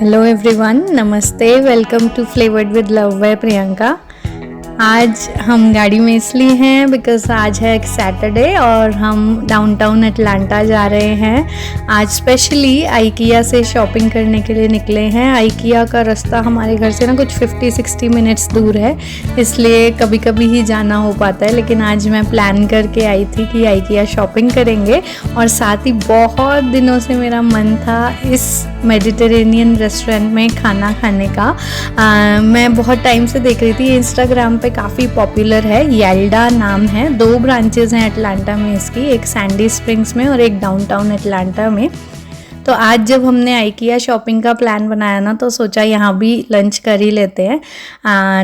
Hello everyone, नमस्ते। Welcome to flavoured with love by Priyanka. आज हम गाड़ी में इसलिए हैं बिकॉज़ आज है एक सैटरडे और हम डाउनटाउन अटलांटा जा रहे हैं। आज स्पेशली आइकिया से शॉपिंग करने के लिए निकले हैं। आइकिया का रास्ता हमारे घर से ना कुछ 50-60 मिनट्स दूर है, इसलिए कभी कभी ही जाना हो पाता है। लेकिन आज मैं प्लान करके आई थी कि आइकिया शॉपिंग करेंगे, और साथ ही बहुत दिनों से मेरा मन था इस मेडिटेरेनियन रेस्टोरेंट में खाना खाने का। मैं बहुत टाइम से देख रही थी, इंस्टाग्राम पे काफ़ी पॉपुलर है। येल्डा नाम है, 2 ब्रांचेस हैं अटलांटा में इसकी, एक सैंडी स्प्रिंग्स में और एक डाउनटाउन अटलांटा में। तो आज जब हमने आइकिया शॉपिंग का प्लान बनाया ना, तो सोचा यहाँ भी लंच कर ही लेते हैं।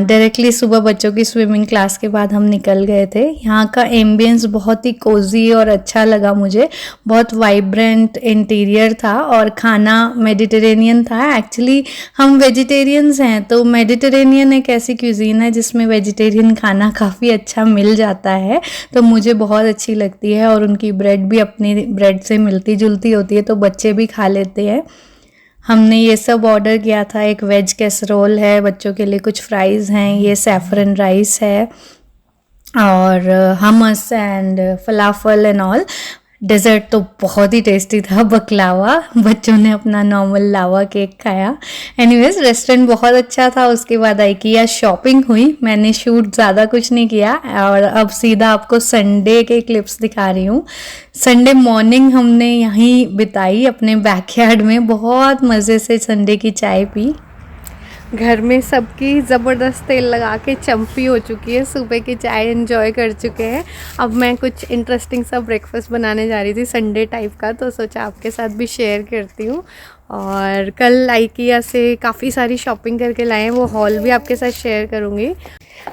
डायरेक्टली सुबह बच्चों की स्विमिंग क्लास के बाद हम निकल गए थे। यहाँ का एम्बियंस बहुत ही कोजी और अच्छा लगा मुझे। बहुत वाइब्रेंट इंटीरियर था और खाना मेडिटेरेनियन था। एक्चुअली हम वेजिटेरियंस हैं, तो मेडिटेरेनियन एक ऐसी क्यूजीन है जिसमें वेजिटेरियन खाना काफ़ी अच्छा मिल जाता है, तो मुझे बहुत अच्छी लगती है। और उनकी ब्रेड भी अपनी ब्रेड से मिलती जुलती होती है, तो बच्चे भी खा लेते हैं। हमने ये सब ऑर्डर किया था। एक वेज कैसरोल है, बच्चों के लिए कुछ फ्राइज़ हैं, ये सैफरन राइस है और hummus and falafel and all. Dessert तो बहुत ही टेस्टी था, बकलावा। बच्चों ने अपना नॉर्मल लावा केक खाया। एनीवेज, रेस्टोरेंट बहुत अच्छा था। उसके बाद आइकिया शॉपिंग हुई। मैंने शूट ज़्यादा कुछ नहीं किया और अब सीधा आपको संडे के क्लिप्स दिखा रही हूँ। संडे मॉर्निंग हमने यहीं बिताई अपने बैकयार्ड में। बहुत मज़े से संडे की चाय पी। घर में सबकी ज़बरदस्त तेल लगा के चंपी हो चुकी है, सुबह की चाय एंजॉय कर चुके हैं। अब मैं कुछ इंटरेस्टिंग सा ब्रेकफास्ट बनाने जा रही थी संडे टाइप का, तो सोचा आपके साथ भी शेयर करती हूँ। और कल आइकिया से काफ़ी सारी शॉपिंग करके लाए हैं, वो हॉल भी आपके साथ शेयर करूँगी।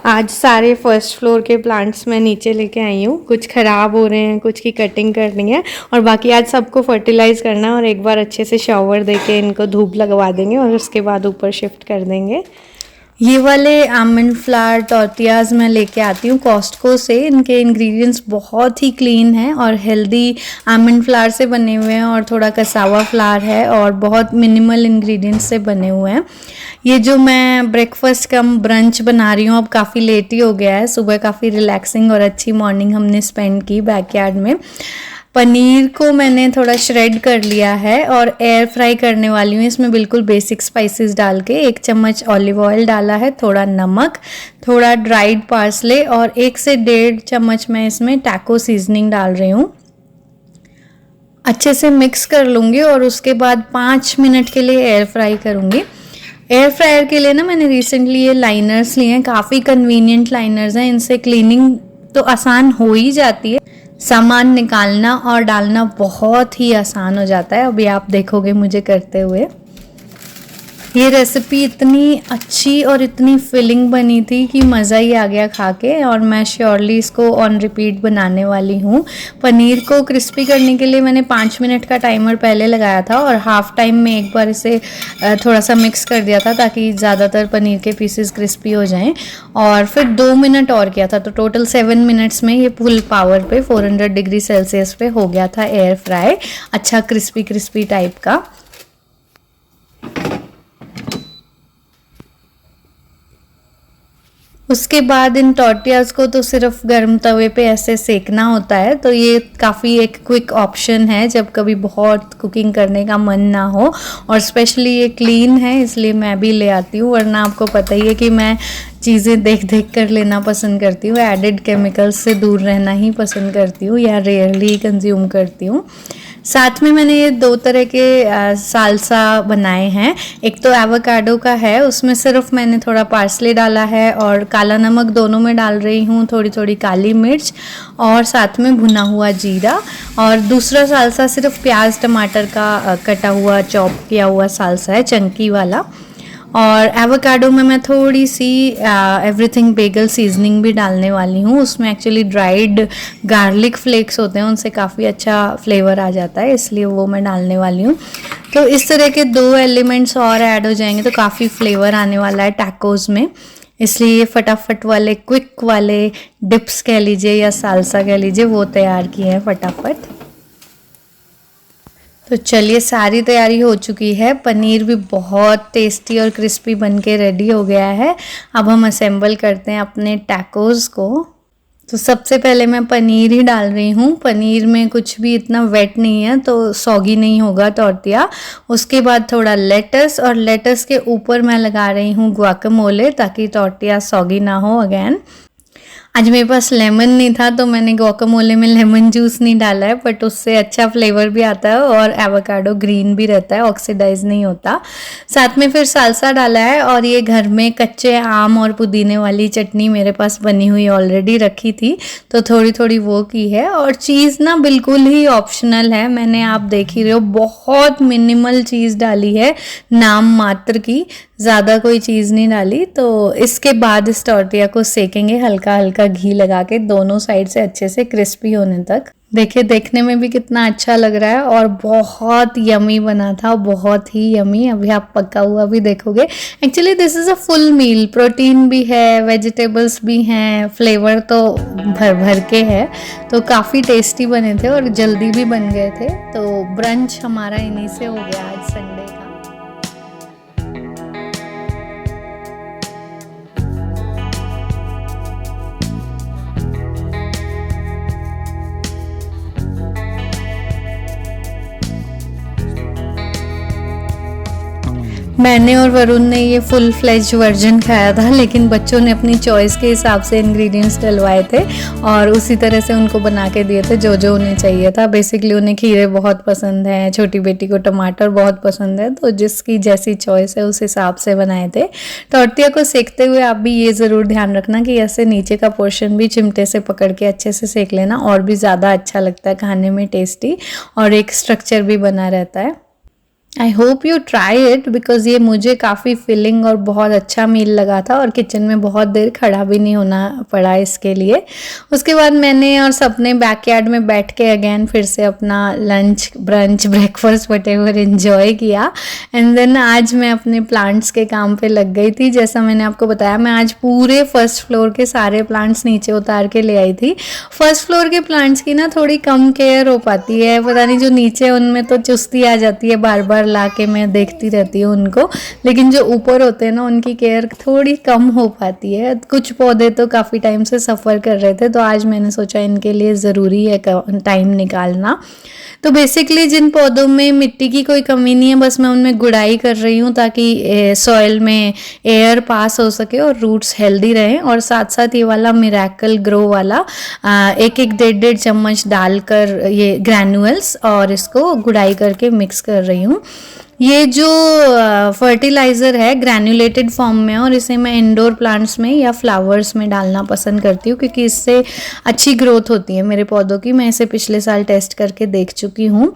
आज सारे फर्स्ट फ्लोर के प्लांट्स मैं नीचे लेके आई हूँ। कुछ ख़राब हो रहे हैं, कुछ की कटिंग करनी है, और बाकी आज सबको फर्टिलाइज़ करना है और एक बार अच्छे से शावर देके इनको धूप लगवा देंगे और उसके बाद ऊपर शिफ्ट कर देंगे। ये वाले आलमंड फ्लावर टॉर्टियाज़ मैं लेके आती हूँ कॉस्टको से। इनके इंग्रेडिएंट्स बहुत ही क्लीन हैं और हेल्दी आलमंड फ्लावर से बने हुए हैं, और थोड़ा कसावा फ्लावर है और बहुत मिनिमल इंग्रेडिएंट्स से बने हुए हैं। ये जो मैं ब्रेकफास्ट कम ब्रंच बना रही हूँ, अब काफ़ी लेट ही हो गया है। सुबह काफ़ी रिलैक्सिंग और अच्छी मॉर्निंग हमने स्पेंड की बैकयार्ड में। पनीर को मैंने थोड़ा श्रेड कर लिया है और एयर फ्राई करने वाली हूँ। इसमें बिल्कुल बेसिक स्पाइसेस डाल के 1 चम्मच ऑलिव ऑयल डाला है, थोड़ा नमक, थोड़ा ड्राइड पार्सले और 1 से 1.5 चम्मच मैं इसमें टैको सीजनिंग डाल रही हूँ। अच्छे से मिक्स कर लूँगी और उसके बाद 5 मिनट के लिए एयर फ्राई करूँगी। एयर फ्रायर के लिए ना मैंने रिसेंटली ये लाइनर्स लिए हैं, काफ़ी कन्वीनियंट लाइनर्स हैं। इनसे क्लीनिंग तो आसान हो ही जाती है, सामान निकालना और डालना बहुत ही आसान हो जाता है। अभी आप देखोगे मुझे करते हुए। ये रेसिपी इतनी अच्छी और इतनी फिलिंग बनी थी कि मज़ा ही आ गया खा के, और मैं श्योरली इसको ऑन रिपीट बनाने वाली हूँ। पनीर को क्रिस्पी करने के लिए मैंने 5 मिनट का टाइमर पहले लगाया था और हाफ टाइम में एक बार इसे थोड़ा सा मिक्स कर दिया था ताकि ज़्यादातर पनीर के पीसेस क्रिस्पी हो जाएं, और फिर 2 मिनट और किया था। तो टोटल 7 मिनट्स में ये फुल पावर पे 400 डिग्री सेल्सियस पे हो गया था एयर फ्राई, अच्छा क्रिस्पी क्रिस्पी टाइप का। उसके बाद इन टॉर्टियाज़ को तो सिर्फ गर्म तवे पे ऐसे सेकना होता है, तो ये काफ़ी एक क्विक ऑप्शन है जब कभी बहुत कुकिंग करने का मन ना हो। और स्पेशली ये क्लीन है इसलिए मैं भी ले आती हूँ, वरना आपको पता ही है कि मैं चीज़ें देख देख कर लेना पसंद करती हूँ। एडेड केमिकल्स से दूर रहना ही पसंद करती हूँ या रेयरली कंज्यूम करती हूँ। साथ में मैंने ये 2 तरह के सालसा बनाए हैं। एक तो एवोकाडो का है, उसमें सिर्फ मैंने थोड़ा पार्सले डाला है और काला नमक दोनों में डाल रही हूँ, थोड़ी थोड़ी काली मिर्च और साथ में भुना हुआ जीरा। और दूसरा सालसा सिर्फ प्याज टमाटर का कटा हुआ चॉप किया हुआ सालसा है, चंकी वाला। और एवोकाडो में मैं थोड़ी सी एवरीथिंग बेगल सीजनिंग भी डालने वाली हूँ। उसमें एक्चुअली ड्राइड गार्लिक फ्लेक्स होते हैं, उनसे काफ़ी अच्छा फ्लेवर आ जाता है, इसलिए वो मैं डालने वाली हूँ। तो इस तरह के 2 एलिमेंट्स और ऐड हो जाएंगे तो काफ़ी फ्लेवर आने वाला है टैकोस में। इसलिए फटाफट वाले क्विक वाले डिप्स कह लीजिए या सालसा कह लीजिए, वो तैयार किए हैं फटाफट। तो चलिए सारी तैयारी हो चुकी है। पनीर भी बहुत टेस्टी और क्रिस्पी बन के रेडी हो गया है। अब हम असेंबल करते हैं अपने टैकोस को। तो सबसे पहले मैं पनीर ही डाल रही हूँ। पनीर में कुछ भी इतना वेट नहीं है तो सॉगी नहीं होगा टॉर्टिया। उसके बाद थोड़ा लेटस, और लेटस के ऊपर मैं लगा रही हूँ गुआकामोले ताकि टॉर्टिया सॉगी ना हो अगेन। आज मेरे पास लेमन नहीं था तो मैंने गुआकामोले में लेमन जूस नहीं डाला है, बट उससे अच्छा फ्लेवर भी आता है और एवोकाडो ग्रीन भी रहता है, ऑक्सीडाइज नहीं होता। साथ में फिर साल्सा डाला है, और ये घर में कच्चे आम और पुदीने वाली चटनी मेरे पास बनी हुई ऑलरेडी रखी थी तो थोड़ी थोड़ी वो की है। और चीज़ ना बिल्कुल ही ऑप्शनल है, मैंने आप देख ही रहे हो बहुत मिनिमल चीज़ डाली है, नाम मात्र की, ज़्यादा कोई चीज़ नहीं डाली। तो इसके बाद इस टॉर्टिया को सेकेंगे हल्का हल्का घी लगा के दोनों साइड से अच्छे से क्रिस्पी होने तक। देखिए देखने में भी कितना अच्छा लग रहा है और बहुत यमी बना था, बहुत ही यमी। अभी आप पका हुआ भी देखोगे। Actually this is a full meal, protein भी है, वेजिटेबल्स भी हैं, फ्लेवर तो भर भर के है, तो काफ़ी टेस्टी बने थे और जल्दी भी बन गए थे। तो ब्रंच हमारा इन्हीं से हो गया आज संडे का। मैंने और वरुण ने ये फुल फ्लेज वर्जन खाया था, लेकिन बच्चों ने अपनी चॉइस के हिसाब से इंग्रेडिएंट्स डलवाए थे और उसी तरह से उनको बना के दिए थे जो जो उन्हें चाहिए था। बेसिकली उन्हें खीरे बहुत पसंद हैं, छोटी बेटी को टमाटर बहुत पसंद है, तो जिसकी जैसी चॉइस है उस हिसाब से बनाए थे। टॉर्टिया को सेकते हुए आप भी ये ज़रूर ध्यान रखना कि ऐसे नीचे का पोर्शन भी चिमटे से पकड़ के अच्छे से सेक लेना, और भी ज़्यादा अच्छा लगता है खाने में, टेस्टी, और एक स्ट्रक्चर भी बना रहता है। I hope you try it, because ये मुझे काफ़ी फिलिंग और बहुत अच्छा मील लगा था और किचन में बहुत देर खड़ा भी नहीं होना पड़ा इसके लिए। उसके बाद मैंने और सबने बैकयार्ड में बैठ के अगेन फिर से अपना lunch, brunch, breakfast whatever enjoy किया। एंड देन आज मैं अपने प्लांट्स के काम पे लग गई थी। जैसा मैंने आपको बताया, मैं आज पूरे फर्स्ट फ्लोर के सारे प्लांट्स नीचे उतार के ले आई थी। फर्स्ट फ्लोर के प्लांट्स की ना थोड़ी कम केयर हो पाती है, पता नहीं, जो नीचे उनमें तो चुस्ती आ जाती है, बार बार ला के मैं देखती रहती हूँ उनको, लेकिन जो ऊपर होते हैं ना उनकी केयर थोड़ी कम हो पाती है। कुछ पौधे तो काफ़ी टाइम से सफ़र कर रहे थे, तो आज मैंने सोचा इनके लिए ज़रूरी है टाइम निकालना। तो बेसिकली जिन पौधों में मिट्टी की कोई कमी नहीं है, बस मैं उनमें गुड़ाई कर रही हूँ ताकि सॉइल में एयर पास हो सके और रूट्स हेल्दी रहें। और साथ साथ ये वाला मिरेकल ग्रो वाला 1-1 1.5 चम्मच डालकर ये ग्रैन्युअल्स, और इसको गुड़ाई करके मिक्स कर रही हूँ। ये जो फर्टिलाइज़र है ग्रैन्युलेटेड फॉर्म में, और इसे मैं इंडोर प्लांट्स में या फ्लावर्स में डालना पसंद करती हूँ क्योंकि इससे अच्छी ग्रोथ होती है मेरे पौधों की। मैं इसे पिछले साल टेस्ट करके देख चुकी हूँ,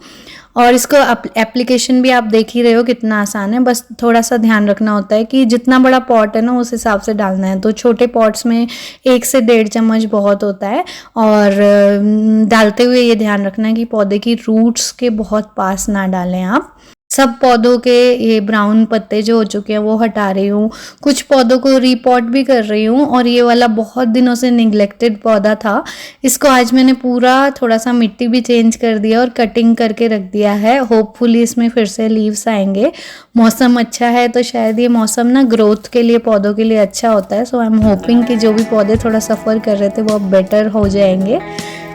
और इसको एप्लीकेशन भी आप देख ही रहे हो कितना आसान है। बस थोड़ा सा ध्यान रखना होता है कि जितना बड़ा पॉट है ना उस हिसाब से डालना है। तो छोटे पॉट्स में 1 से 1.5 चम्मच बहुत होता है, और डालते हुए ये ध्यान रखना है कि पौधे की रूट्स के बहुत पास ना डालें आप। सब पौधों के ये ब्राउन पत्ते जो हो चुके हैं वो हटा रही हूँ, कुछ पौधों को रीपॉट भी कर रही हूँ। और ये वाला बहुत दिनों से निगलेक्टेड पौधा था, इसको आज मैंने पूरा थोड़ा सा मिट्टी भी चेंज कर दिया और कटिंग करके रख दिया है। होपफुली इसमें फिर से लीव्स आएंगे। मौसम अच्छा है तो शायद ये मौसम ना ग्रोथ के लिए, पौधों के लिए अच्छा होता है। सो आई एम होपिंग कि जो भी पौधे थोड़ा सफ़र कर रहे थे वो अब बेटर हो जाएंगे।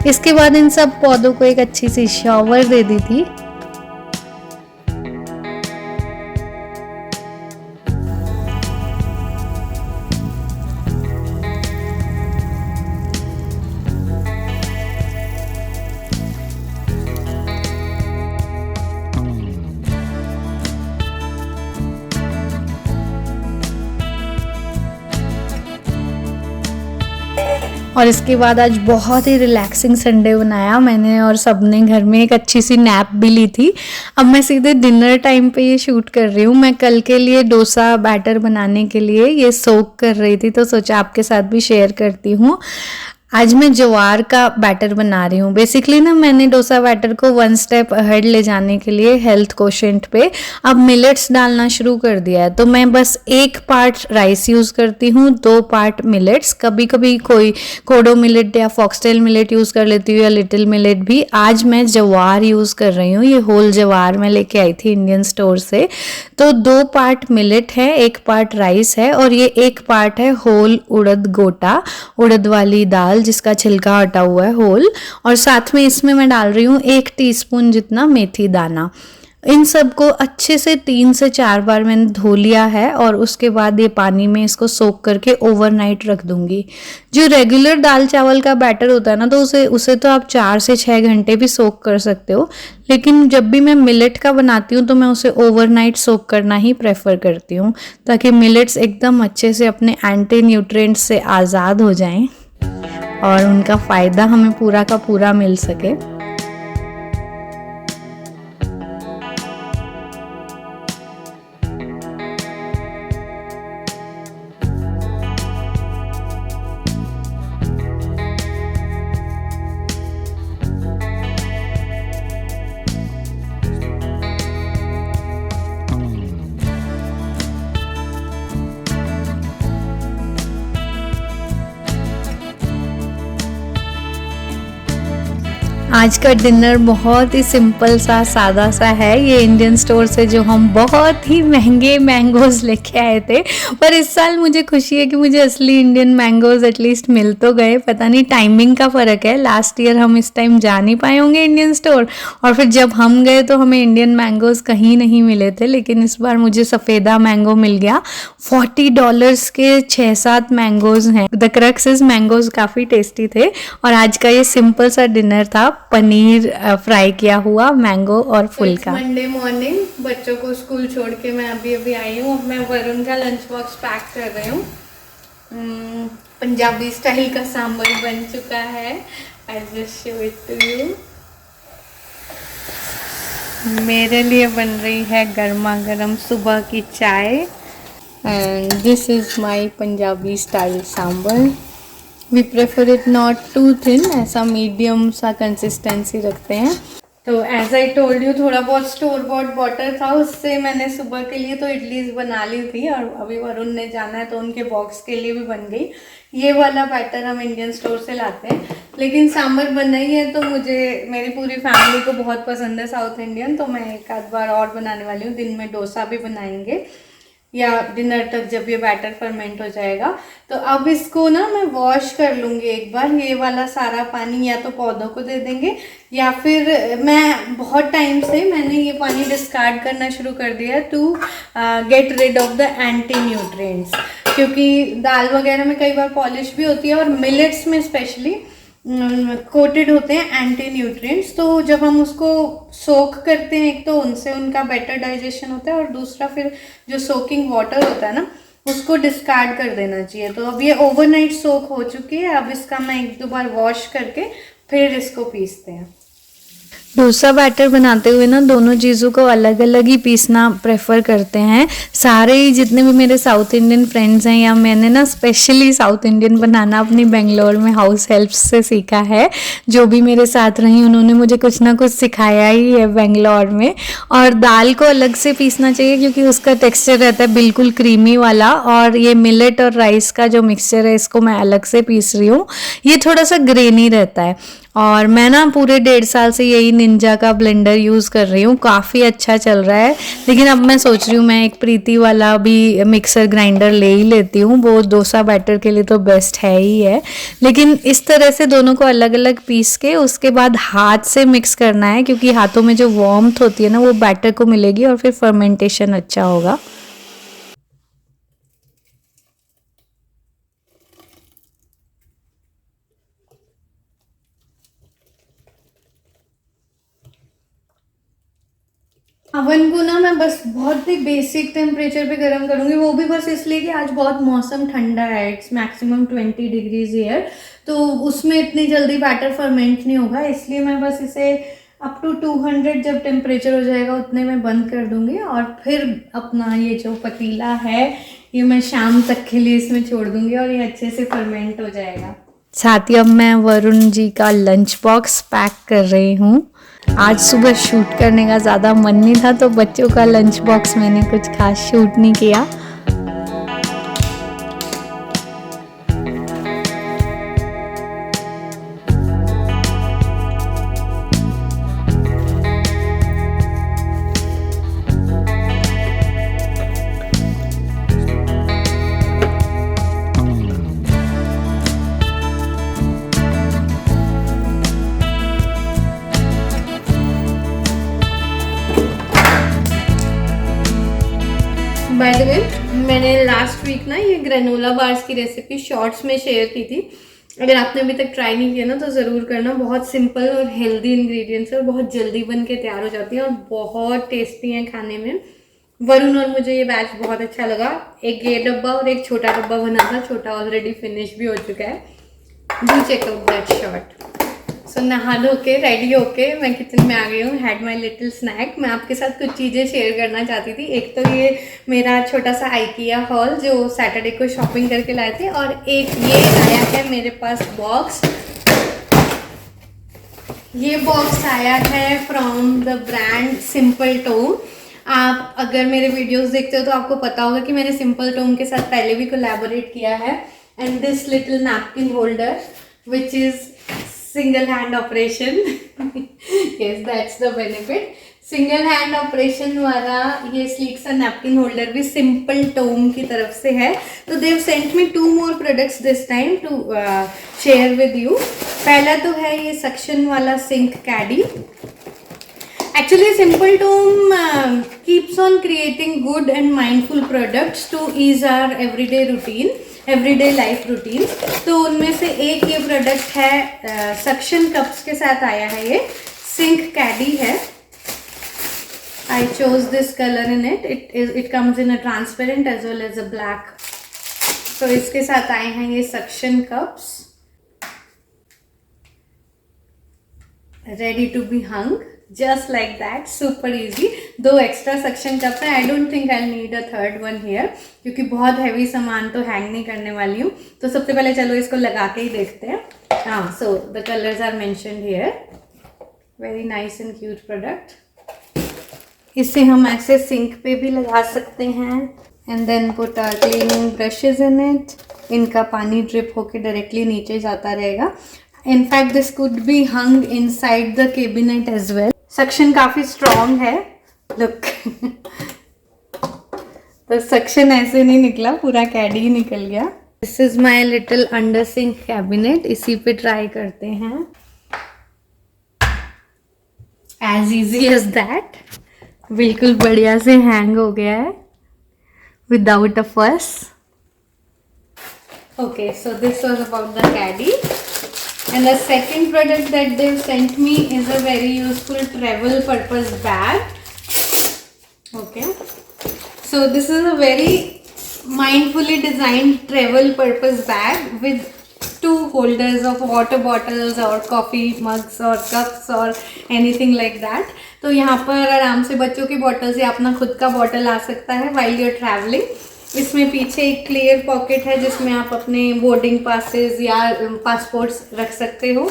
इसके बाद इन सब पौधों को एक अच्छी सी शॉवर दे दी थी। और इसके बाद आज बहुत ही रिलैक्सिंग संडे बनाया मैंने, और सबने घर में एक अच्छी सी नैप भी ली थी। अब मैं सीधे डिनर टाइम पे ये शूट कर रही हूँ। मैं कल के लिए डोसा बैटर बनाने के लिए ये सोक कर रही थी, तो सोचा आपके साथ भी शेयर करती हूँ। आज मैं ज्वार का बैटर बना रही हूँ। बेसिकली ना मैंने डोसा बैटर को 1 स्टेप अहेड ले जाने के लिए हेल्थ कोशेंट पे अब मिलेट्स डालना शुरू कर दिया है। तो मैं बस 1 पार्ट राइस यूज़ करती हूँ, 2 पार्ट मिलेट्स, कभी कभी कोई कोडो मिलेट या फॉक्सटेल मिलेट यूज़ कर लेती हूँ या लिटिल मिलेट भी। आज मैं ज्वार यूज़ कर रही हूँ, ये होल ज्वार मैं लेके आई थी इंडियन स्टोर से। तो 2 पार्ट मिलेट है, 1 पार्ट राइस है और ये 1 पार्ट है होल उड़द गोटा, उड़द वाली दाल जिसका छिलका हटा हुआ है होल। और साथ में इसमें मैं डाल रही हूँ 1 टीस्पून जितना मेथी दाना। इन सबको अच्छे से 3 से 4 बार मैंने धो लिया है और उसके बाद ये पानी में इसको सोक करके ओवरनाइट रख दूंगी। जो रेगुलर दाल चावल का बैटर होता है ना, तो उसे तो आप 4 से 6 घंटे भी सोक कर सकते हो, लेकिन जब भी मैं मिलेट का बनाती हूँ तो मैं उसे ओवरनाइट सोक करना ही प्रेफर करती हूँ, ताकि मिलेट्स एकदम अच्छे से अपने एंटी न्यूट्रिएंट्स से आज़ाद हो जाएं और उनका फ़ायदा हमें पूरा का पूरा मिल सके। आज का डिनर बहुत ही सिंपल सा सादा सा है। ये इंडियन स्टोर से जो हम बहुत ही महंगे मैंगोज़ लेके आए थे, पर इस साल मुझे खुशी है कि मुझे असली इंडियन मैंगोज़ एटलीस्ट मिल तो गए। पता नहीं टाइमिंग का फ़र्क है, लास्ट ईयर हम इस टाइम जा नहीं पाए होंगे इंडियन स्टोर, और फिर जब हम गए तो हमें इंडियन मैंगोज़ कहीं नहीं मिले थे, लेकिन इस बार मुझे सफ़ेदा मैंगो मिल गया। $40 के 6-7 मैंगोज़ हैं। द क्रक्स मैंगोज़ काफ़ी टेस्टी थे। और आज का ये सिंपल सा डिनर था, पनीर फ्राई किया हुआ, मैंगो और फुल्का। मंडे मॉर्निंग बच्चों को स्कूल छोड़ के मैं अभी आई हूँ। अब मैं वरुण का लंच बॉक्स पैक कर रही हूँ। पंजाबी स्टाइल का सांभर बन चुका है। I just show it to you. मेरे लिए बन रही है गर्मा गर्म सुबह की चाय, and this is my Punjabi style sambar. We prefer it not to thin, ऐसा मीडियम सा कंसिस्टेंसी रखते हैं। तो एज आई टोल्ड यू, थोड़ा बहुत स्टोर बॉट वाटर था, उससे मैंने सुबह के लिए तो इडलीज बना ली थी, और अभी वरुण ने जाना है तो उनके बॉक्स के लिए भी बन गई। ये वाला बैटर हम इंडियन स्टोर से लाते हैं, लेकिन सांभर बना ही है तो मुझे, मेरी पूरी फैमिली को बहुत पसंद है साउथ इंडियन, तो मैं एक आध बार और बनाने वाली हूँ। दिन में डोसा भी बनाएंगे या डिनर तक जब ये बैटर फर्मेंट हो जाएगा। तो अब इसको ना मैं वॉश कर लूँगी एक बार। ये वाला सारा पानी या तो पौधों को दे देंगे, या फिर मैं बहुत टाइम से मैंने ये पानी डिस्कार्ड करना शुरू कर दिया है to get rid of the anti nutrients, क्योंकि दाल वगैरह में कई बार पॉलिश भी होती है और मिलेट्स में स्पेशली कोटेड होते हैं एंटी न्यूट्रिएंट्स। तो जब हम उसको सोक करते हैं, एक तो उनसे उनका बेटर डाइजेशन होता है, और दूसरा फिर जो सोकिंग वाटर होता है ना, उसको डिस्कार्ड कर देना चाहिए। तो अब ये ओवरनाइट सोक हो चुकी है। अब इसका मैं 1-2 बार वॉश करके फिर इसको पीसते हैं। डोसा बैटर बनाते हुए ना दोनों चीज़ों को अलग अलग ही पीसना प्रेफर करते हैं। सारे ही जितने भी मेरे साउथ इंडियन फ्रेंड्स हैं, या मैंने ना स्पेशली साउथ इंडियन बनाना अपनी बेंगलोर में हाउस हेल्प्स से सीखा है। जो भी मेरे साथ रही उन्होंने मुझे कुछ ना कुछ सिखाया ही है बेंगलोर में। और दाल को अलग से पीसना चाहिए क्योंकि उसका टेक्सचर रहता है बिल्कुल क्रीमी वाला, और ये मिलेट और राइस का जो मिक्सचर है इसको मैं अलग से पीस रही हूँ। ये थोड़ा सा ग्रेनी रहता है, और मैं ना पूरे 1.5 साल से यही निंजा का ब्लेंडर यूज़ कर रही हूँ, काफ़ी अच्छा चल रहा है। लेकिन अब मैं सोच रही हूँ मैं एक प्रीति वाला भी मिक्सर ग्राइंडर ले ही लेती हूँ, वो डोसा बैटर के लिए तो बेस्ट है ही है। लेकिन इस तरह से दोनों को अलग अलग पीस के उसके बाद हाथ से मिक्स करना है, क्योंकि हाथों में जो वार्मथ होती है ना वो बैटर को मिलेगी और फिर फर्मेंटेशन अच्छा होगा। अवन को ना मैं बस बहुत ही बेसिक टेम्परेचर पे गर्म करूँगी, वो भी बस इसलिए कि आज बहुत मौसम ठंडा है, इट्स मैक्सिमम 20 डिग्रीज हियर, तो उसमें इतनी जल्दी बैटर फर्मेंट नहीं होगा, इसलिए मैं बस इसे अप टू 200 जब टेम्परेचर हो जाएगा उतने में बंद कर दूँगी। और फिर अपना ये जो पतीला है ये मैं शाम तक के लिए इसमें छोड़ दूँगी और ये अच्छे से फर्मेंट हो जाएगा। साथ ही अब मैं वरुण जी का लंच बॉक्स पैक कर रही हूँ। आज सुबह शूट करने का ज़्यादा मन नहीं था तो बच्चों का लंच बॉक्स मैंने कुछ खास शूट नहीं किया। बाय द वे, मैंने लास्ट वीक ना ये ग्रेनोला बार्स की रेसिपी शॉर्ट्स में शेयर की थी। अगर आपने अभी तक ट्राई नहीं किया ना तो ज़रूर करना। बहुत सिंपल और हेल्दी इंग्रेडिएंट्स है और बहुत जल्दी बन के तैयार हो जाती है और बहुत टेस्टी हैं खाने में। वरुण और मुझे ये बैच बहुत अच्छा लगा। एक ये डब्बा और एक छोटा डब्बा बना था, छोटा ऑलरेडी फिनिश भी हो चुका है। Do check out that short. So नहा धो के रेडी होके मैं किचन में आ गई हूँ। Had my little snack. मैं आपके साथ कुछ चीज़ें शेयर करना चाहती थी। एक तो ये मेरा छोटा सा आइकिया हॉल जो सैटरडे को शॉपिंग करके लाए थे, और एक ये आया है मेरे पास बॉक्स। ये बॉक्स आया है from the brand simple tone. आप अगर मेरे वीडियोस देखते हो तो आपको पता होगा कि मैंने सिंपल टोन के साथ पहले भी कोलैबोरेट किया है। And this little napkin holder which is single hand operation. Yes, that's the benefit. Single hand operation वाला ये स्लीक सा नैपकिन होल्डर भी सिंपल टोम की तरफ से है। तो Dev sent me 2 more products this time to share with you. पहला तो है ये सक्शन वाला sink caddy. Actually, Simple Tome keeps on creating good and mindful products to ease our everyday life routine. तो उनमें से एक ये प्रोडक्ट है, सक्शन कप्स के साथ आया है। ये सिंक कैडी है। I chose this color in it. It comes in a transparent as well as a black. तो इसके साथ आए हैं ये suction cups, ready to be hung. Just like that, super easy. 2 extra suction cup है। I don't think I need a third one here, क्योंकि बहुत heavy सामान तो हैंग नहीं करने वाली हूँ। तो सबसे पहले चलो इसको लगा के ही देखते हैं। हाँ, so the colours are mentioned here. Very nice and cute product. इसे हम ऐसे सिंक पे भी लगा सकते हैं। And then put our cleaning brushes in it. इनका पानी ड्रिप होके डायरेक्टली नीचे जाता रहेगा। In fact, this could be hung inside the cabinet as well. Suction काफ़ी स्ट्रॉन्ग है। लुक। तो सक्शन ऐसे नहीं निकला, पूरा कैडी ही निकल गया। This is my little under sink cabinet. इसी पे ट्राई करते हैं। एज इजी एज दैट, बिल्कुल बढ़िया से हैंग हो गया है without a fuss. Okay, so this was about the caddy. And the second product that they've sent me is a very useful travel purpose bag. Okay, so this is a very mindfully designed travel purpose bag with 2 holders of water bottles or coffee mugs or cups or anything like that. तो यहाँ पर आराम से बच्चों की bottle या अपना खुद का बॉटल आ सकता है while you're traveling. इसमें पीछे एक क्लियर पॉकेट है जिसमें आप अपने बोर्डिंग पासेस या पासपोर्ट्स रख सकते हो।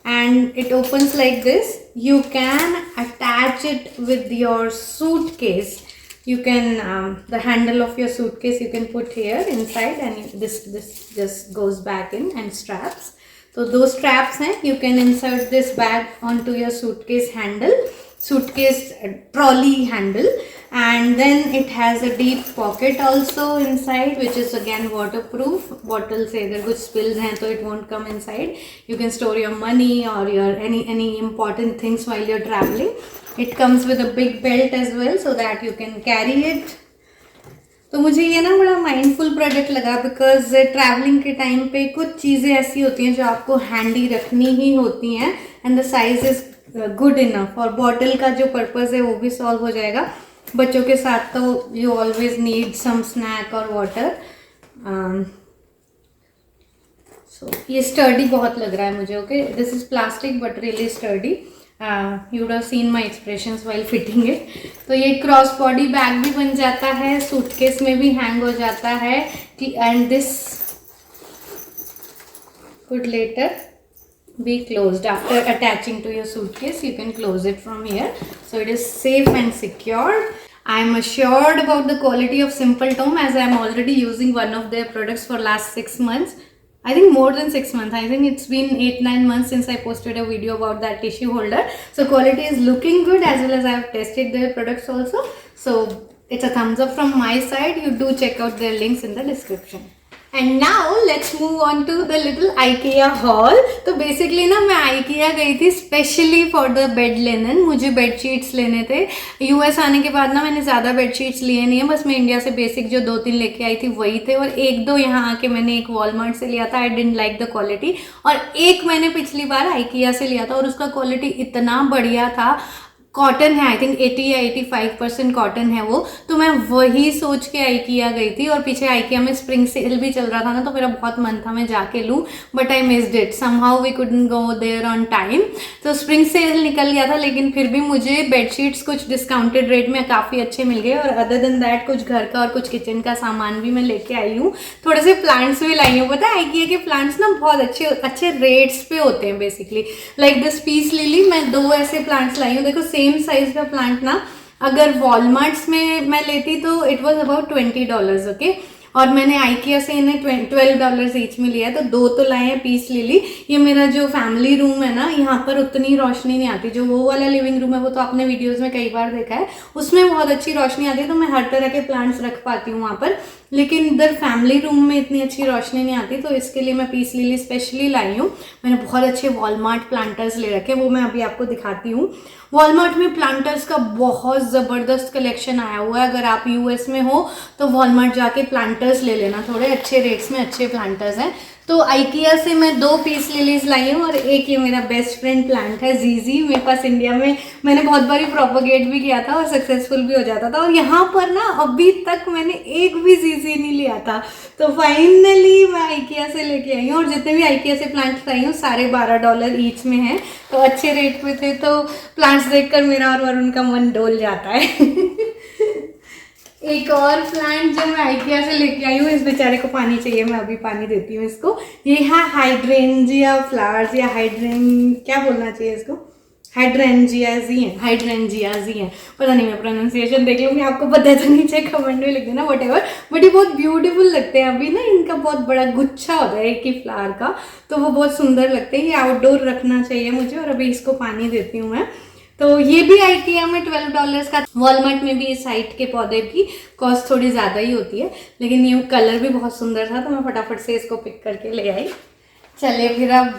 And it opens like this. You can attach it with your suitcase. You can the handle of your suitcase you can put here inside, and this just goes back in, and straps. So those straps हैं, you can insert this bag onto your suitcase handle, suitcase trolley handle. And then it has a deep pocket also inside, which is again waterproof. Bottle से अगर कुछ spills हैं तो it won't come inside. You can store your money or your any important things while you're traveling. It comes with a big belt as well so that you can carry it. तो मुझे ये ना बड़ा mindful product लगा, because travelling के time पे कुछ चीज़ें ऐसी होती हैं जो आपको हैंडी रखनी ही होती हैं, and the size is good enough, और बॉटल का जो पर्पज़ है वो भी सॉल्व हो जाएगा। बच्चों के साथ तो you always need some snack और वाटर। सो ये स्टर्डी बहुत लग रहा है मुझे। Okay, this is plastic but really sturdy. You would have seen my expressions while fitting it. तो ये क्रॉस बॉडी बैग भी बन जाता है, सूटकेस में भी हैंग हो जाता है। And this could later be closed after attaching to your suitcase. You can close it from here, so it is safe and secure. I am assured about the quality of Simple Tome as I am already using one of their products for last 6 months. I think more than 6 months. I think it's been 8-9 months since I posted a video about that tissue holder. So quality is looking good, as well as I have tested their products also. So it's a thumbs up from my side. You do check out their links in the description. And now let's move on to the little IKEA haul. तो basically ना मैं IKEA गई थी specially for the bed linen. मुझे bed sheets लेने थे. US आने के बाद ना मैंने ज़्यादा bed sheets लिए नहीं है, बस मैं इंडिया से बेसिक जो 2-3 लेके आई थी वही थे, और 1-2 यहाँ आके मैंने एक वॉलमार्ट से लिया था. I didn't like the quality. और एक मैंने पिछली बार IKEA से लिया था और उसका क्वालिटी इतना बढ़िया था. कॉटन है, आई थिंक 80 या 85% कॉटन है वो. तो मैं वही सोच के IKEA गई थी, और पीछे IKEA में स्प्रिंग सेल भी चल रहा था ना, तो मेरा बहुत मन था मैं जाके लूँ, but I missed it. Somehow we couldn't go there on time. तो स्प्रिंग सेल निकल गया था, लेकिन फिर भी मुझे बेडशीट्स कुछ डिस्काउंटेड रेट में काफ़ी अच्छे मिल गए. और अदर देन दैट कुछ घर का और कुछ किचन का सामान भी मैं लेके आई हूँ. थोड़े से प्लांट्स भी लाई हूँ. पता है IKEA के प्लांट्स ना बहुत अच्छे रेट्स पे होते हैं basically. Like this peace lily, मैं 2 ऐसे प्लांट्स लाई हूँ. देखो सेम साइज का प्लांट ना अगर वॉलमार्ट्स में मैं लेती तो इट वाज अबाउट $20. ओके, और मैंने IKEA से इन्हें $12 ईच में लिया है. तो 2 तो लाए हैं पीस लिली. ये मेरा जो फैमिली रूम है ना, यहाँ पर उतनी रोशनी नहीं आती. जो वो वाला लिविंग रूम है वो तो आपने वीडियोस में कई बार देखा है, उसमें बहुत अच्छी रोशनी आती है, तो मैं हर तरह के प्लांट्स रख पाती हूँ वहाँ पर. लेकिन इधर फैमिली रूम में इतनी अच्छी रोशनी नहीं आती, तो इसके लिए मैं पीस लिली स्पेशली लाई हूँ. मैंने बहुत अच्छे वॉलमार्ट प्लांटर्स ले रखे हैं, वो मैं अभी आपको दिखाती हूँ. वॉलमार्ट में प्लांटर्स का बहुत ज़बरदस्त कलेक्शन आया हुआ है. अगर आप US में हो तो वॉलमार्ट जाके प्लांटर्स ले लेना, थोड़े अच्छे रेट्स में अच्छे प्लांटर्स हैं. तो IKEA से मैं 2 पीस लिलीज लाई हूँ, और एक ये मेरा बेस्ट फ्रेंड प्लांट है जीजी. मेरे पास इंडिया में मैंने बहुत बारी प्रोपोगेट भी किया था और सक्सेसफुल भी हो जाता था, और यहाँ पर ना अभी तक मैंने एक भी जीजी नहीं लिया था. तो फाइनली मैं IKEA से लेके आई हूँ, और जितने भी IKEA से प्लांट्स लाई हूँ सारे $12 ईच में हैं, तो अच्छे रेट पे थे. तो प्लांट्स देखकर मेरा और वरुण का मन डोल जाता है. एक और प्लांट जो मैं IKEA से लेके आई हूँ, इस बेचारे को पानी चाहिए, मैं अभी पानी देती हूँ इसको. ये है हाइड्रेंजिया फ्लावर्स, या क्या बोलना चाहिए इसको, हाइड्रेंजियाजी हैं. पता नहीं, मैं प्रोनाउंसिएशन देख लूँगी, आपको पता है तो नीचे कमेंट में लिख देना, वट एवर. बट ये बहुत ब्यूटीफुल लगते हैं. अभी ना इनका बहुत बड़ा गुच्छा होता है एक ही फ्लावर का, तो वो बहुत सुंदर लगते हैं. ये आउटडोर रखना चाहिए मुझे, और अभी इसको पानी देती हूँ मैं. तो ये भी IKEA में $12 का. वॉलमार्ट में भी इस हाइट के पौधे की कॉस्ट थोड़ी ज़्यादा ही होती है, लेकिन ये कलर भी बहुत सुंदर था, तो मैं फटाफट से इसको पिक करके ले आई. चलिए फिर अब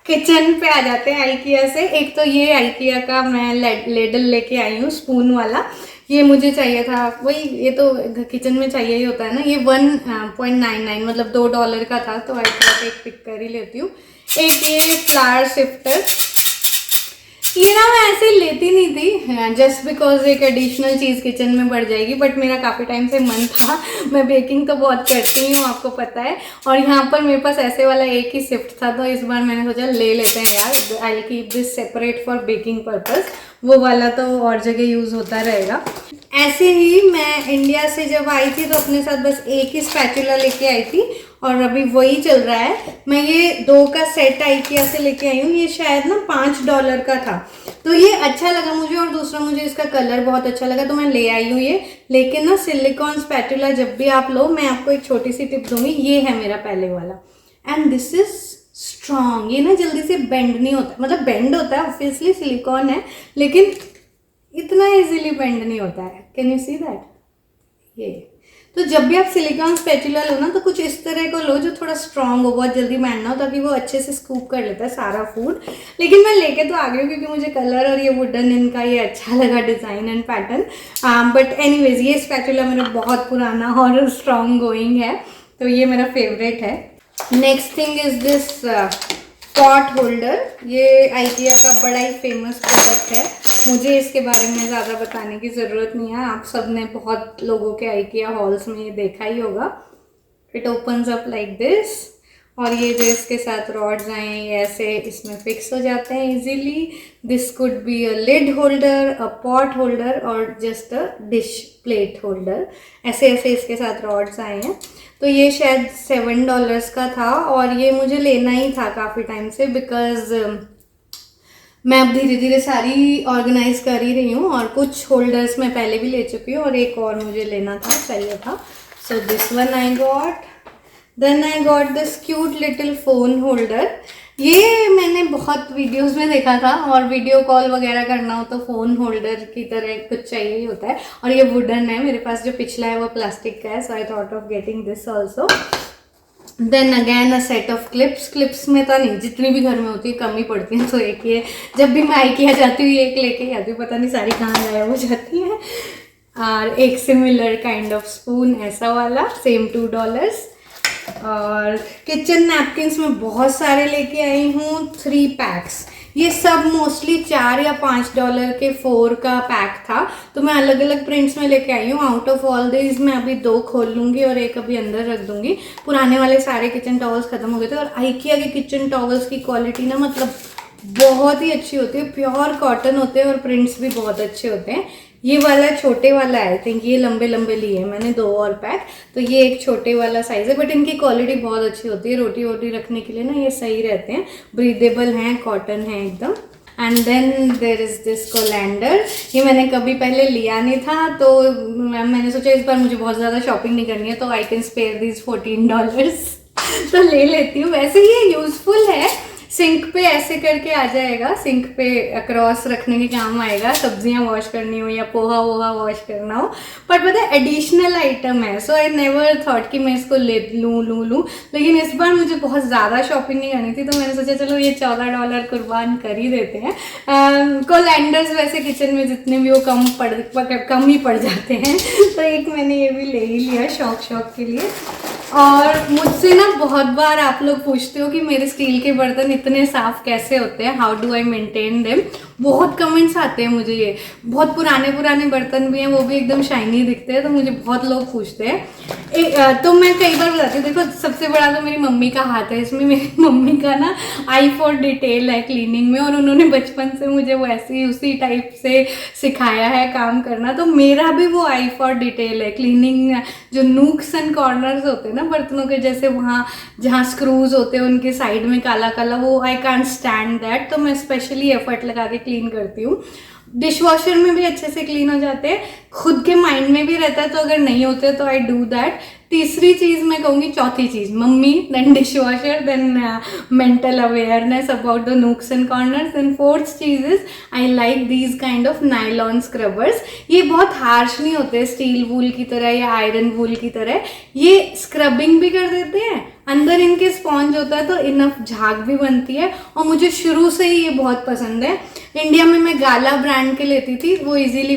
किचन पे आ जाते हैं IKEA से. एक तो ये IKEA का मैं लेडल लेके आई हूँ, स्पून वाला. ये मुझे चाहिए था, वही ये तो किचन में चाहिए ही होता है ना. ये 1.99 मतलब $2 का था, तो एक पिक कर ही लेती हूँ. एक ये फ्लावर शिफ्टर, ये ना मैं ऐसे लेती नहीं थी जस्ट बिकॉज एक एडिशनल चीज़ किचन में बढ़ जाएगी, बट मेरा काफ़ी टाइम से मन था. मैं बेकिंग तो बहुत करती हूँ, आपको पता है, और यहाँ पर मेरे पास ऐसे वाला एक ही शिफ्ट था, तो इस बार मैंने सोचा ले लेते हैं यार. I keep this separate for baking purpose. वो वाला तो और जगह यूज़ होता रहेगा. ऐसे ही मैं इंडिया से जब आई थी तो अपने साथ बस एक ही स्पैचुला लेके आई थी, और अभी वही चल रहा है. मैं ये 2 का सेट IKEA से लेके आई हूँ. ये शायद ना $5 का था, तो ये अच्छा लगा मुझे, और दूसरा मुझे इसका कलर बहुत अच्छा लगा, तो मैं ले आई हूँ ये. लेकिन ना सिलिकॉन स्पैचुला जब भी आप लो, मैं आपको एक छोटी सी टिप दूंगी. ये है मेरा पहले वाला, एंड दिस इज स्ट्रॉन्ग. ये ना जल्दी से बेंड नहीं होता, मतलब बेंड होता है ऑब्वियसली, सिलिकॉन है, लेकिन इतना इजीली बेंड नहीं होता है. Can you see that? ये तो जब भी आप सिलिकॉन स्पैचुला लो ना, तो कुछ इस तरह को लो जो थोड़ा स्ट्रॉन्ग हो, बहुत जल्दी बैंड ना हो, ताकि वो अच्छे से स्कूप कर लेता है सारा फूड. लेकिन मैं लेके तो आ गई हूँ क्योंकि मुझे कलर और ये वुडन इनका ये अच्छा लगा, design and pattern. But anyways ये स्पैचुला मेरा बहुत पुराना और स्ट्रॉन्ग गोइंग है, तो ये मेरा फेवरेट है. Next thing is this pot holder. ये IKEA का बड़ा ही फेमस प्रोडक्ट है, मुझे इसके बारे में ज़्यादा बताने की ज़रूरत नहीं है. आप सब ने बहुत लोगों के IKEA हॉल्स में ये देखा ही होगा. It opens up like this, और ये जो इसके साथ रॉड्स आए हैं ये ऐसे इसमें फिक्स हो जाते हैं easily. This could be a lid holder, a pot holder, और just a dish plate holder. ऐसे ऐसे इसके साथ रॉड्स आए हैं. तो ये शायद $7 का था और ये मुझे लेना ही था काफ़ी टाइम से, बिकॉज मैं अब धीरे धीरे सारी ऑर्गेनाइज कर ही रही हूँ और कुछ होल्डर्स मैं पहले भी ले चुकी हूँ और एक और मुझे लेना था, चाहिए था. So this one I got. Then I got this cute little phone holder. ये मैंने बहुत वीडियोस में देखा था और वीडियो कॉल वगैरह करना हो तो फ़ोन होल्डर की तरह कुछ चाहिए ही होता है. और ये वुडन है, मेरे पास जो पिछला है वो प्लास्टिक का है, so I thought of getting this also. Then again a set of clips में तो नहीं, जितनी भी घर में होती है कम ही पड़ती हैं, तो एक ये जब भी मैं IKEA जाती हूँ एक लेके ही आती हूँ, पता नहीं सारी कहाँ गायब हो जाती है. और एक सिमिलर काइंड ऑफ स्पून ऐसा वाला, सेम $2. और किचन नैपकिन्स में बहुत सारे लेके आई हूँ, 3 पैक्स. ये सब मोस्टली $4 या $5 के 4 का पैक था, तो मैं अलग अलग प्रिंट्स में लेके आई हूँ. आउट ऑफ ऑल दिस मैं अभी 2 खोल लूँगी और एक अभी अंदर रख दूँगी. पुराने वाले सारे किचन टॉवल्स ख़त्म हो गए थे और IKEA के किचन टॉवल्स की क्वालिटी ना मतलब बहुत ही अच्छी होती है, प्योर कॉटन होते हैं और प्रिंट्स भी बहुत अच्छे होते हैं. ये वाला छोटे वाला है, आई थिंक ये लंबे लंबे लिए हैं मैंने 2 और पैक, तो ये एक छोटे वाला साइज़ है, बट इनकी क्वालिटी बहुत अच्छी होती है. रोटी वोटी रखने के लिए ना ये सही रहते हैं, ब्रीदेबल हैं, कॉटन है एकदम. And then there is this colander. ये मैंने कभी पहले लिया नहीं था, तो मैंने सोचा इस बार मुझे बहुत ज़्यादा शॉपिंग नहीं करनी है, तो आई कैन स्पेयर दिस $14 तो ले लेती हूँ. वैसे ये यूज़फुल है, सिंक पे ऐसे करके आ जाएगा, सिंक पे अक्रॉस रखने के काम आएगा, सब्जियां वॉश करनी हो या पोहा वोहा वॉश करना हो. पर पता है एडिशनल आइटम है, सो आई नेवर थॉट कि मैं इसको ले लूँ. लेकिन इस बार मुझे बहुत ज़्यादा शॉपिंग नहीं करनी थी, तो मैंने सोचा चलो ये $14 कुर्बान कर ही देते हैं. कोलैंडर्स वैसे किचन में जितने भी वो कम ही पड़ जाते हैं, तो एक मैंने ये भी ले ही लिया शौक के लिए. और मुझसे ना बहुत बार आप लोग पूछते हो कि मेरे स्टील के बर्तन इतने साफ कैसे होते हैं, how do I maintain them. बहुत कमेंट्स आते हैं मुझे, ये बहुत पुराने बर्तन भी हैं, वो भी एकदम शाइनी दिखते हैं, तो मुझे बहुत लोग पूछते हैं. तो मैं कई बार बताती हूँ, देखो सबसे बड़ा तो मेरी मम्मी का हाथ है इसमें. मेरी मम्मी का ना आई फॉर डिटेल है क्लीनिंग में, और उन्होंने बचपन से मुझे वो ऐसे ही उसी टाइप से सिखाया है काम करना, तो मेरा भी वो आई फॉर डिटेल है. क्लीनिंग जो नूक्स एंड कॉर्नर्स होते हैं ना बर्तनों के, जैसे वहाँ जहाँ स्क्रूज होते हैं उनके साइड में काला काला, वो आई कांट स्टैंड दैट, तो मैं स्पेशली एफर्ट लगा के क्लीन करती हूँ. डिश वॉशर में भी अच्छे से क्लीन हो जाते हैं, खुद के माइंड में भी रहता है, तो अगर नहीं होते तो आई डू दैट. तीसरी चीज़ मैं कहूँगी, चौथी चीज़ mummy, then dishwasher, then mental awareness about the nooks and corners, and fourth चीज़ is I like these kind of nylon scrubbers. ये बहुत हार्श नहीं होते स्टील वूल की तरह या आयरन वूल की तरह, ये स्क्रबिंग भी कर देते हैं, अंदर इनके स्पॉन्ज होता है तो इनफ झाग भी बनती है, और मुझे शुरू से ही ये बहुत पसंद है. इंडिया में मैं गाला ब्रांड के लेती थी, वो इजीली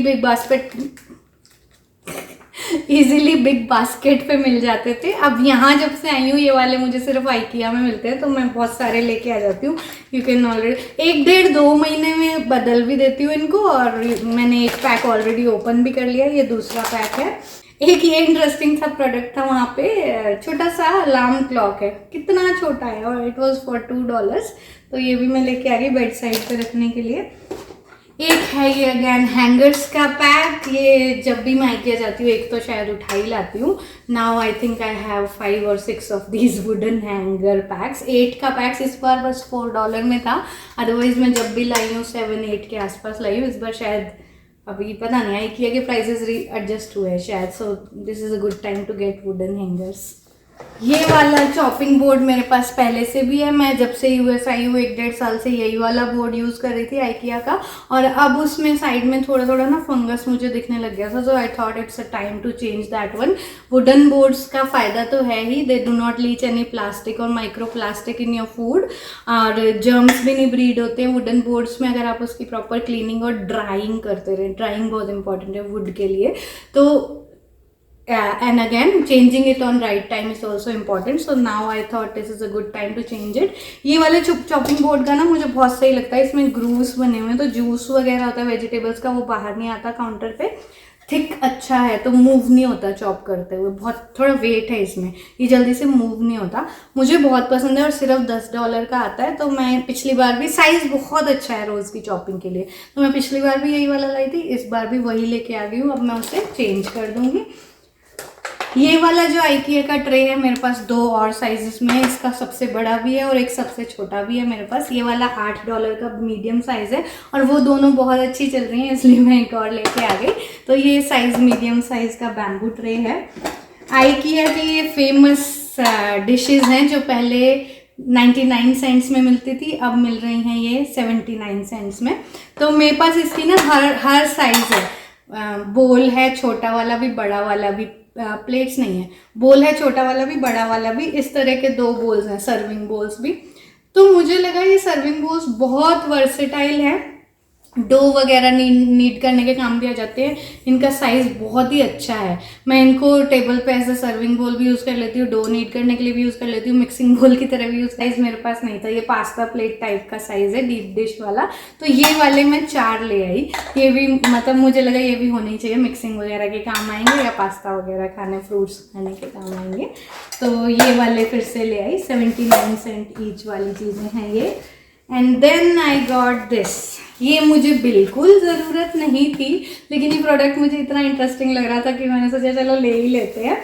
बिग बास्केट पे मिल जाते थे. अब यहाँ जब से आई हूँ ये वाले मुझे सिर्फ IKEA में मिलते हैं, तो मैं बहुत सारे लेके आ जाती हूँ. यू कैन ऑलरेडी 1-1.5-2 महीने में बदल भी देती हूँ इनको, और मैंने एक पैक ऑलरेडी ओपन भी कर लिया, ये दूसरा पैक है. एक ये इंटरेस्टिंग सा प्रोडक्ट था वहाँ पे, छोटा सा अलार्म क्लॉक है, कितना छोटा है, और इट वाज फॉर $2, तो ये भी मैं लेके आ गई बेड साइड पे रखने के लिए. एक है ये अगेन हैंगर्स का पैक, ये जब भी मैं IKEA जाती हूँ एक तो शायद उठा ही लाती हूँ. Now I think I have 5 or 6 of these wooden hanger PACS. 8 का पैक्स इस बार बस $4 में था, अदरवाइज मैं जब भी लाई हूँ 7-8 के आसपास लाई हूँ. इस बार शायद अभी पता नहीं IKEA के प्राइसेस एडजस्ट हुए हैं शायद, so this is a good time to get wooden hangers. ये वाला चॉपिंग बोर्ड मेरे पास पहले से भी है, मैं जब से US आई हूँ 1-1.5 साल से यही वाला बोर्ड यूज़ कर रही थी IKEA का, और अब उसमें साइड में थोड़ा थोड़ा ना फंगस मुझे दिखने लग गया था, so I thought it's a time to change that one. Wooden boards का फ़ायदा तो है ही, they do not leach any plastic और micro plastic in your food, और जर्म्स भी नहीं ब्रीड होते हैं वुडन बोर्ड्स में अगर आप उसकी प्रॉपर क्लीनिंग और ड्राइंग करते रहे. ड्राइंग बहुत इंपॉर्टेंट है वुड के लिए, तो and again changing it on right time is also important, so now I thought this is a good time to change it. ये वाले चॉपिंग बोर्ड का ना मुझे बहुत सही लगता है, इसमें ग्रूव्स बने हुए हैं, तो जूस वगैरह होता है वेजिटेबल्स का वो बाहर नहीं आता काउंटर पे. थिक अच्छा है, तो मूव नहीं होता चॉप करते हुए, बहुत थोड़ा वेट है इसमें, ये जल्दी से मूव नहीं होता. मुझे बहुत पसंद है और सिर्फ $10 का आता है, तो मैं पिछली बार भी, साइज़ बहुत अच्छा है रोज़ की चॉपिंग के लिए, तो मैं पिछली बार भी यही वाला लाई थी, इस बार भी वही लेके आ गई हूँ. अब मैं उसे चेंज कर दूँगी. ये वाला जो IKEA का ट्रे है मेरे पास 2 और साइजेस में है, इसका सबसे बड़ा भी है और एक सबसे छोटा भी है मेरे पास। ये वाला $8 का मीडियम साइज़ है और वो दोनों बहुत अच्छी चल रही हैं, इसलिए मैं एक और लेके आ गई। तो ये साइज़ मीडियम साइज़ का बैम्बू ट्रे है। IKEA के ये फेमस डिशेज़ हैं जो पहले 99 सेंट्स में मिलती थी, अब मिल रही हैं ये 79 सेंट्स में। तो मेरे पास इसकी ना हर साइज़ है। बोल है, छोटा वाला भी बड़ा वाला भी, प्लेट्स नहीं है, बोल है छोटा वाला भी बड़ा वाला भी, इस तरह के 2 बोल्स हैं, सर्विंग बोल्स भी। तो मुझे लगा ये सर्विंग बोल्स बहुत वर्सेटाइल है, डो वगैरह नीट करने के काम भी आ जाते हैं। इनका साइज़ बहुत ही अच्छा है। मैं इनको टेबल पे एज अ सर्विंग बोल भी यूज़ कर लेती हूँ, डो नीट करने के लिए भी यूज़ कर लेती हूँ, मिक्सिंग बोल की तरह भी यूज़। साइज़ मेरे पास नहीं था, ये पास्ता प्लेट टाइप का साइज़ है, डीप डिश वाला। तो ये वाले मैं 4 ले आई। ये भी मतलब मुझे लगा ये भी होनी चाहिए, मिक्सिंग वगैरह के काम आएंगे या पास्ता वगैरह खाने, फ्रूट्स खाने के काम आएंगे। तो ये वाले फिर से ले आई, 79 सेंट ईच वाली चीज़ें हैं ये। And then I got this. ये मुझे बिल्कुल ज़रूरत नहीं थी, लेकिन ये प्रोडक्ट मुझे इतना इंटरेस्टिंग लग रहा था कि मैंने सोचा चलो ले ही लेते हैं।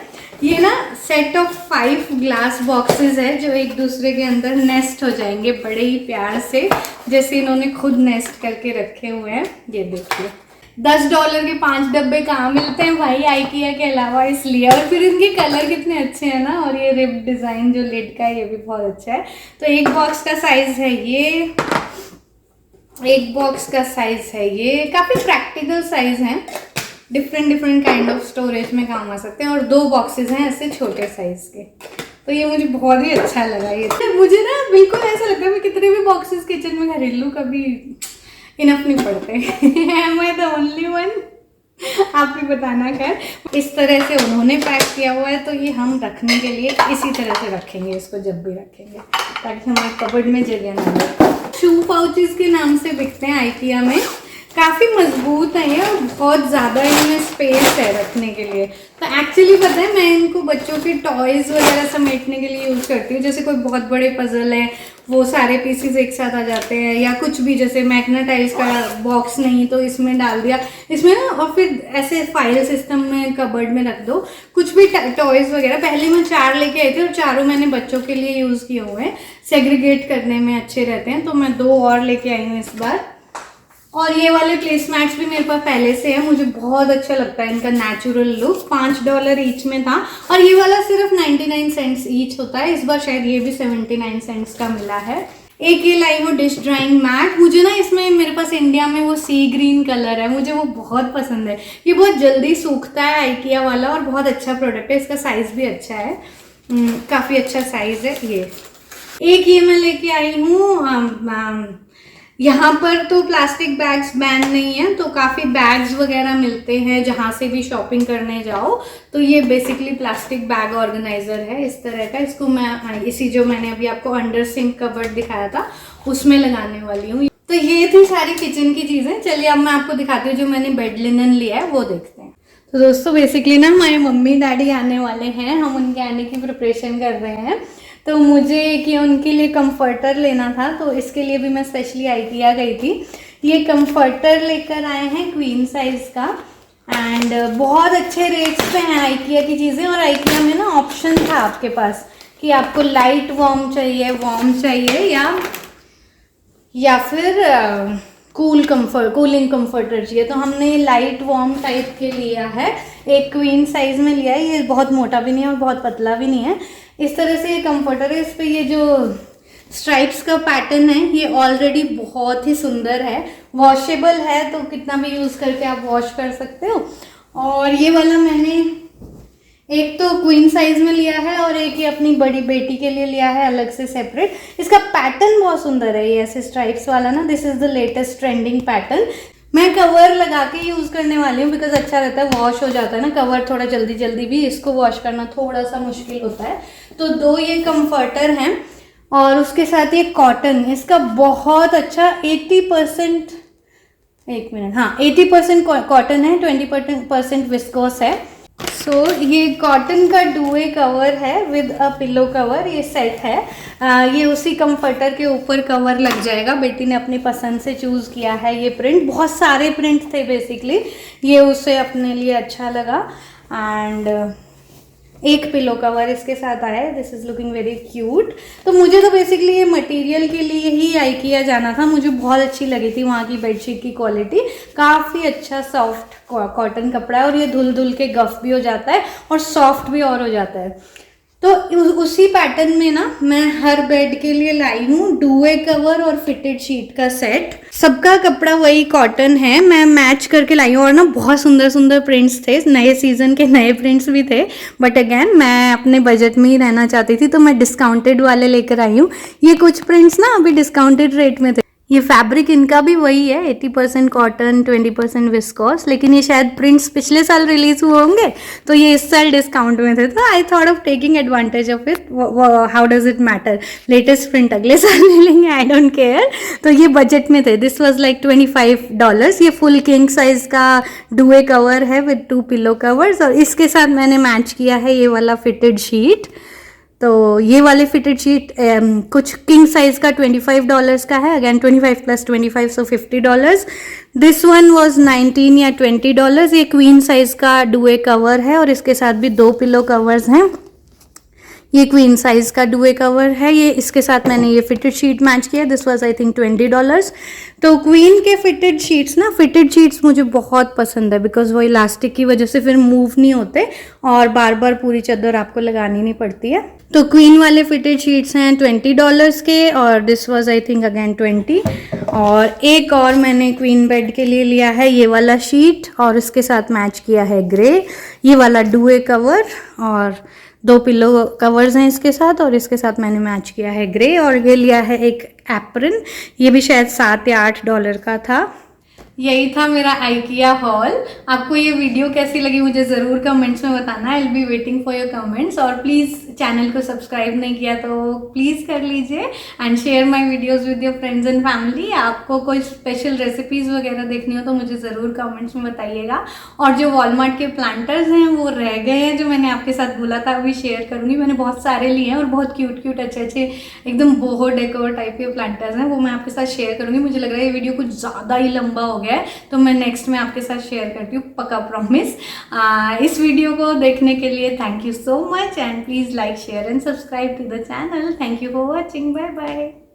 ये ना सेट ऑफ 5 ग्लास बॉक्सेस है जो एक दूसरे के अंदर नेस्ट हो जाएंगे बड़े ही प्यार से, जैसे इन्होंने खुद नेस्ट करके रखे हुए हैं। ये देखिए, $10 के 5 डब्बे कहाँ मिलते हैं भाई IKEA के अलावा, इसलिए। और फिर इनके कलर कितने अच्छे हैं ना, और ये रिब डिज़ाइन जो लिड का है ये भी बहुत अच्छा है। तो एक बॉक्स का साइज़ है ये, एक बॉक्स का साइज़ है ये। काफ़ी प्रैक्टिकल साइज़ हैं, डिफरेंट काइंड ऑफ स्टोरेज में काम आ सकते हैं। और 2 बॉक्सेस हैं ऐसे छोटे साइज़ के। तो ये मुझे बहुत ही अच्छा लगा। ये मुझे ना बिल्कुल ऐसा लगता है मैं कितने भी बॉक्सेस किचन में खरीद लूँ, कभी इनफ नहीं पड़ते। Am I the only one? आप भी बताना। खैर इस तरह से उन्होंने पैक किया हुआ है, तो ये हम रखने के लिए इसी तरह से रखेंगे इसको, जब भी रखेंगे, ताकि हमारे कबर्ड में जगह ना हो। शू पाउचेस के नाम से बिकते हैं IKEA में, काफ़ी मजबूत है ये और बहुत ज़्यादा इनमें स्पेस है रखने के लिए। तो एक्चुअली पता है मैं इनको बच्चों के टॉयज़ वगैरह समेटने के लिए यूज़ करती हूँ। जैसे कोई बहुत बड़े पजल है, वो सारे पीसेस एक साथ आ जाते हैं, या कुछ भी जैसे मैग्नेटाइज का बॉक्स नहीं तो इसमें डाल दिया इसमें ना, और फिर ऐसे फाइल सिस्टम में कबर्ड में रख दो कुछ भी टॉयज़ वगैरह। पहले मैं 4 लेके आई थी और चारों मैंने बच्चों के लिए यूज़ किए हुए हैं, सेग्रीगेट करने में अच्छे रहते हैं। तो मैं 2 और लेके आई हूँ इस बार। और ये वाले प्लेसमैट्स भी मेरे पास पहले से है, मुझे बहुत अच्छा लगता है इनका नेचुरल लुक। $5 ईच में था और ये वाला सिर्फ 99 सेंट्स ईच होता है। इस बार शायद ये भी 79 सेंट्स का मिला है। एक ये लाई हूँ डिश ड्राइंग मैट। मुझे ना इसमें मेरे पास इंडिया में वो सी ग्रीन कलर है, मुझे वो बहुत पसंद है। ये बहुत जल्दी सूखता है IKEA वाला और बहुत अच्छा प्रोडक्ट है। इसका साइज़ भी अच्छा है, काफ़ी अच्छा साइज़ है ये। एक ये मैं लेके आई हूँ, यहाँ पर तो प्लास्टिक बैग्स बैन नहीं है, तो काफ़ी बैग्स वगैरह मिलते हैं जहाँ से भी शॉपिंग करने जाओ। तो ये बेसिकली प्लास्टिक बैग ऑर्गेनाइज़र है इस तरह का। इसको मैं इसी जो मैंने अभी आपको अंडर सिंक कबर्ड दिखाया था उसमें लगाने वाली हूँ। तो ये थी सारी किचन की चीज़ें। चलिए अब मैं आपको दिखाती हूँ जो मैंने बेड लिनन लिया है, वो देखते हैं। तो दोस्तों बेसिकली ना हमारे मम्मी डैडी आने वाले हैं, हम उनके आने की प्रिपरेशन कर रहे हैं। तो मुझे कि उनके लिए कंफर्टर लेना था, तो इसके लिए भी मैं स्पेशली IKEA गई थी। ये कंफर्टर लेकर आए हैं क्वीन साइज़ का, एंड बहुत अच्छे रेट्स पे हैं IKEA की चीज़ें। और IKEA में ना ऑप्शन था आपके पास कि आपको लाइट वार्म चाहिए या फिर कूलिंग कंफर्टर चाहिए। तो हमने लाइट वार्म टाइप के लिया है, एक क्वीन साइज़ में लिया है। ये बहुत मोटा भी नहीं है और बहुत पतला भी नहीं है। इस तरह से ये कंफर्टर है। इस पर ये जो स्ट्राइप्स का पैटर्न है ये ऑलरेडी बहुत ही सुंदर है, वॉशेबल है, तो कितना भी यूज़ करके आप वॉश कर सकते हो। और ये वाला मैंने एक तो क्वीन साइज़ में लिया है और एक ये अपनी बड़ी बेटी के लिए लिया है अलग से सेपरेट। इसका पैटर्न बहुत सुंदर है, ये ऐसे स्ट्राइप्स वाला ना, this is the latest trending pattern. मैं कवर लगा के यूज़ करने वाली हूँ बिकॉज अच्छा रहता है, वॉश हो जाता है ना कवर थोड़ा जल्दी भी, इसको वॉश करना थोड़ा सा मुश्किल होता है। तो 2 ये कंफर्टर हैं और उसके साथ ये कॉटन, इसका बहुत अच्छा 80% 80% कॉटन है, 20% विस्कोस है। सो ये कॉटन का डुए कवर है विद अ पिलो कवर, ये सेट है। ये उसी कंफर्टर के ऊपर कवर लग जाएगा। बेटी ने अपनी पसंद से चूज़ किया है ये प्रिंट, बहुत सारे प्रिंट थे बेसिकली, ये उसे अपने लिए अच्छा लगा। एंड एक पिलो कवर इसके साथ आया है। This is looking very cute. तो मुझे तो बेसिकली ये मटेरियल के लिए ही IKEA जाना था, मुझे बहुत अच्छी लगी थी वहाँ की बेडशीट की क्वालिटी। काफ़ी अच्छा सॉफ्ट कॉटन कपड़ा है और ये धुल धुल के गफ भी हो जाता है और सॉफ्ट भी और हो जाता है। तो उसी पैटर्न में ना मैं हर बेड के लिए लाई हूँ डुए कवर और फिटेड शीट का सेट। सबका कपड़ा वही कॉटन है, मैं मैच करके लाई हूँ और ना बहुत सुंदर सुंदर प्रिंट्स थे, नए सीजन के नए प्रिंट्स भी थे। बट अगेन मैं अपने बजट में ही रहना चाहती थी तो मैं डिस्काउंटेड वाले लेकर आई हूँ। ये कुछ प्रिंट्स ना अभी डिस्काउंटेड रेट में थे। ये फैब्रिक इनका भी वही है, 80% कॉटन 20% विस्कॉस, लेकिन ये शायद प्रिंट्स पिछले साल रिलीज हुए होंगे तो ये इस साल डिस्काउंट में थे। तो आई thought of taking advantage of it. How does it matter, latest print अगले साल मिलेंगे, आई डोंट केयर। तो ये बजट में थे। This was like $25। ये फुल किंग साइज का डुए कवर है विद 2 पिलो कवर्स और इसके साथ मैंने मैच किया है ये वाला फिटेड शीट। तो ये वाले फिटेड शीट कुछ किंग साइज का $25 का है, again 25 + 25 so $50। This one was 19 या $20। ये क्वीन साइज का डुए कवर है और इसके साथ भी 2 पिलो कवर्स हैं। ये क्वीन साइज का डुए कवर है, ये इसके साथ मैंने ये फिटेड शीट मैच किया। This was I think $20। तो क्वीन के फिटेड शीट्स ना, फिटेड शीट्स मुझे बहुत पसंद है बिकॉज वो इलास्टिक की वजह से फिर मूव नहीं होते और बार बार पूरी चादर आपको लगानी नहीं पड़ती है। तो क्वीन वाले फिटेड शीट्स हैं $20 के और this was I think again 20। और एक और मैंने क्वीन बेड के लिए लिया है ये वाला शीट और इसके साथ मैच किया है ग्रे। ये वाला डुए कवर और 2 पिलो कवर्स हैं इसके साथ और इसके साथ मैंने मैच किया है ग्रे। और ये लिया है एक एप्रन, ये भी शायद $7 या $8 का था। यही था मेरा IKEA हॉल। आपको ये वीडियो कैसी लगी मुझे ज़रूर कमेंट्स में बताना। I will be waiting for your comments. और प्लीज़ चैनल को सब्सक्राइब नहीं किया तो प्लीज़ कर लीजिए and share my videos with your friends and family. आपको कोई स्पेशल रेसिपीज़ वगैरह देखनी हो तो मुझे ज़रूर कमेंट्स में बताइएगा। और जो वॉलमार्ट के प्लांटर्स हैं वो रह गए हैं जो मैंने आपके साथ बोला था, अभी शेयर करूँगी। मैंने बहुत सारे लिए हैं और बहुत क्यूट क्यूट अच्छे अच्छे एकदम बोहो डेकोर टाइप के प्लांटर्स हैं, वो मैं आपके साथ शेयर करूँगी। मुझे लग रहा है ये वीडियो कुछ ज़्यादा ही लंबा हो गया तो मैं नेक्स्ट में आपके साथ शेयर करती हूँ, पक्का प्रॉमिस। इस वीडियो को देखने के लिए thank you so much and please like share and subscribe to the channel. Thank you for watching, bye bye.